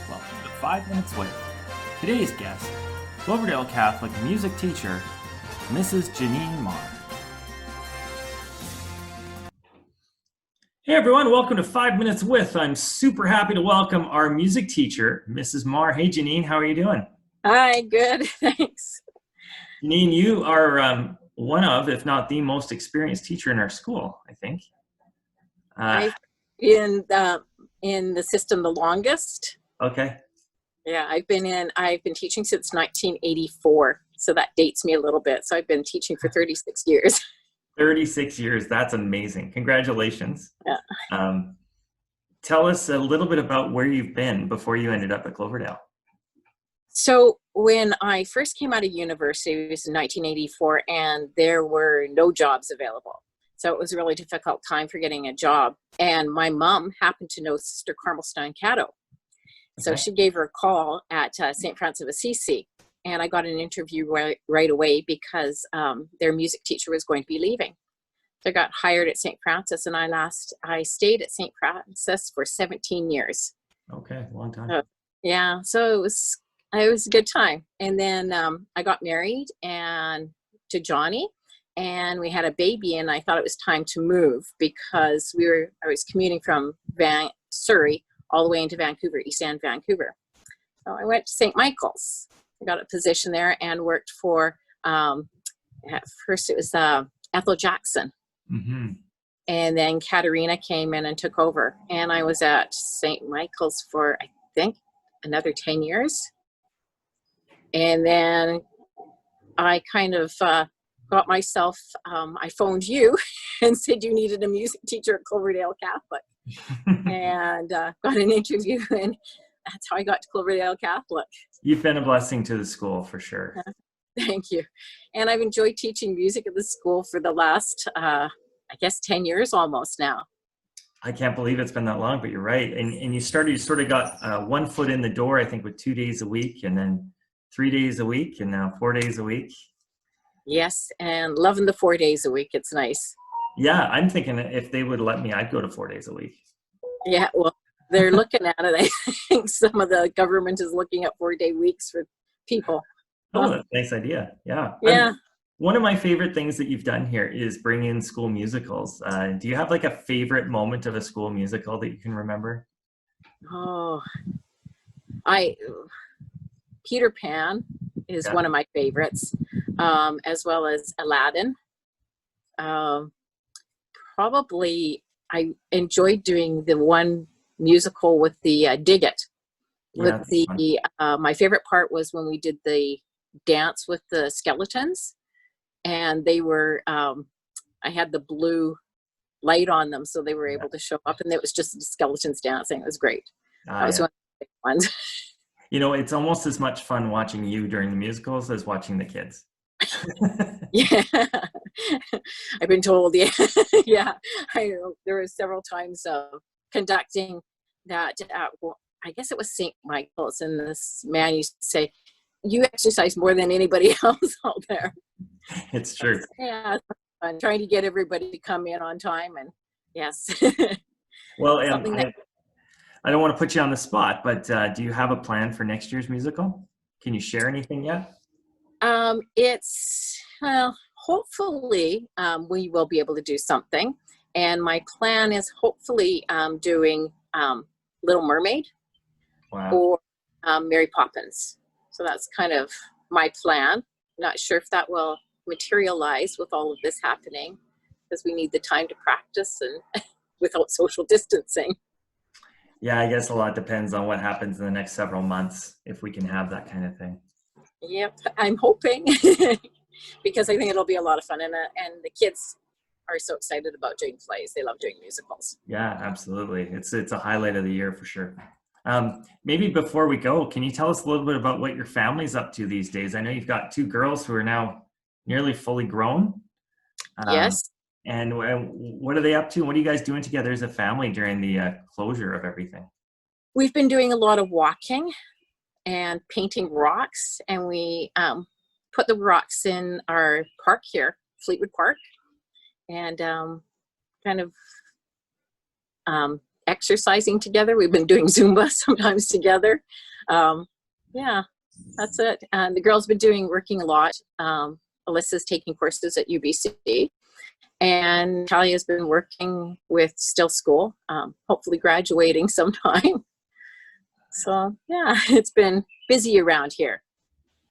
Welcome to 5 Minutes With. Today's guest, Cloverdale Catholic music teacher, Mrs. Janine Marr. Hey everyone, welcome to 5 Minutes With. I'm super happy to welcome our music teacher, Mrs. Marr. Hey Janine, how are you doing? Hi, good, thanks. Janine, you are one of, if not the most experienced teacher in our school, I think. I've been in the system the longest. Okay. Yeah, I've been teaching since 1984, so that dates me a little bit. So I've been teaching for 36 years. 36 years, that's amazing. Congratulations. Yeah. Tell us a little bit about where you've been before you ended up at Cloverdale. So when I first came out of university, it was in 1984, and there were no jobs available. So it was a really difficult time for getting a job. And my mom happened to know Sister Carmel Stein-Caddo. So Okay. she gave her a call at St. Francis of Assisi. And I got an interview right away because their music teacher was going to be leaving. So I got hired at St. Francis, and I stayed at St. Francis for 17 years. Okay, long time. Yeah, so it was a good time. And then I got married to Johnny, and we had a baby, and I thought it was time to move because I was commuting from Surrey all the way into Vancouver, East End, Vancouver. So I went to St. Michael's. I got a position there and worked for, at first it was Ethel Jackson. Mm-hmm. And then Katerina came in and took over. And I was at St. Michael's for, I think, another 10 years. And then I kind of got myself, I phoned you and said you needed a music teacher at Cloverdale Catholic. And got an interview, and that's how I got to Cloverdale Catholic. You've been a blessing to the school for sure. Thank you. And I've enjoyed teaching music at the school for the last, I guess, 10 years almost now. I can't believe it's been that long, but you're right. And you sort of got 1 foot in the door, I think, with 2 days a week, and then 3 days a week, and now 4 days a week. Yes, and loving the 4 days a week. It's nice. Yeah, I'm thinking if they would let me, I'd go to 4 days a week. Yeah, well, they're looking at it. I think some of the government is looking at 4-day weeks for people. Oh, that's a nice idea. Yeah. Yeah. One of my favorite things that you've done here is bring in school musicals. Do you have like a favorite moment of a school musical that you can remember? Oh, Peter Pan is one of my favorites, as well as Aladdin. Probably I enjoyed doing the one musical with the Dig It. With my favorite part was when we did the dance with the skeletons, and they were I had the blue light on them, so they were able to show up, and it was just the skeletons dancing. It was great. That was one of the big ones. You know, it's almost as much fun watching you during the musicals as watching the kids. Yeah, I've been told. Yeah, yeah. There were several times of conducting that. I guess it was St. Michael's, and this man used to say, "You exercise more than anybody else out there." It's true. Yeah, I'm trying to get everybody to come in on time, and yes. Well, I don't want to put you on the spot, but do you have a plan for next year's musical? Can you share anything yet? Hopefully we will be able to do something. And my plan is hopefully doing Little Mermaid. Wow. Or Mary Poppins. So that's kind of my plan. Not sure if that will materialize with all of this happening, because we need the time to practice and without social distancing. Yeah, I guess a lot depends on what happens in the next several months, if we can have that kind of thing. Yep, I'm hoping, because I think it'll be a lot of fun, and the kids are so excited about doing plays. They love doing musicals. Yeah, absolutely. It's a highlight of the year for sure. Maybe before we go, can you tell us a little bit about what your family's up to these days? I know you've got 2 girls who are now nearly fully grown. Yes. And what are they up to? What are you guys doing together as a family during the closure of everything? We've been doing a lot of walking and painting rocks, and we put the rocks in our park here, Fleetwood Park, and kind of exercising together. We've been doing Zumba sometimes together. Yeah, that's it. And the girls been working a lot. Alyssa's taking courses at UBC, and Talia's been working with Still School, hopefully graduating sometime. So yeah, it's been busy around here,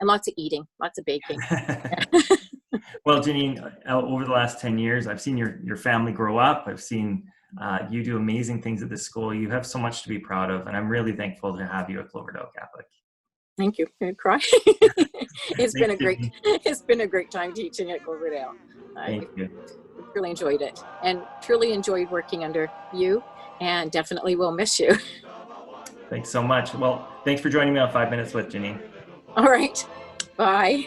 and lots of eating, lots of baking. Well, Janine, over the last 10 years, I've seen your family grow up. I've seen you do amazing things at this school. You have so much to be proud of, and I'm really thankful to have you at Cloverdale Catholic. Thank you. I'm gonna cry. It's been a great time teaching at Cloverdale. Thank you. Really enjoyed it, and truly enjoyed working under you, and definitely will miss you. Thanks so much. Well, thanks for joining me on 5 Minutes with Janine. All right. Bye.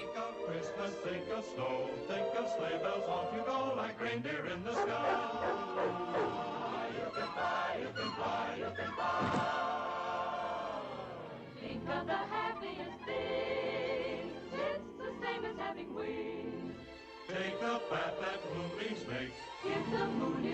Think of the happiest thing. It's the same as having wings. Take the bath that moonbeams make. If the moon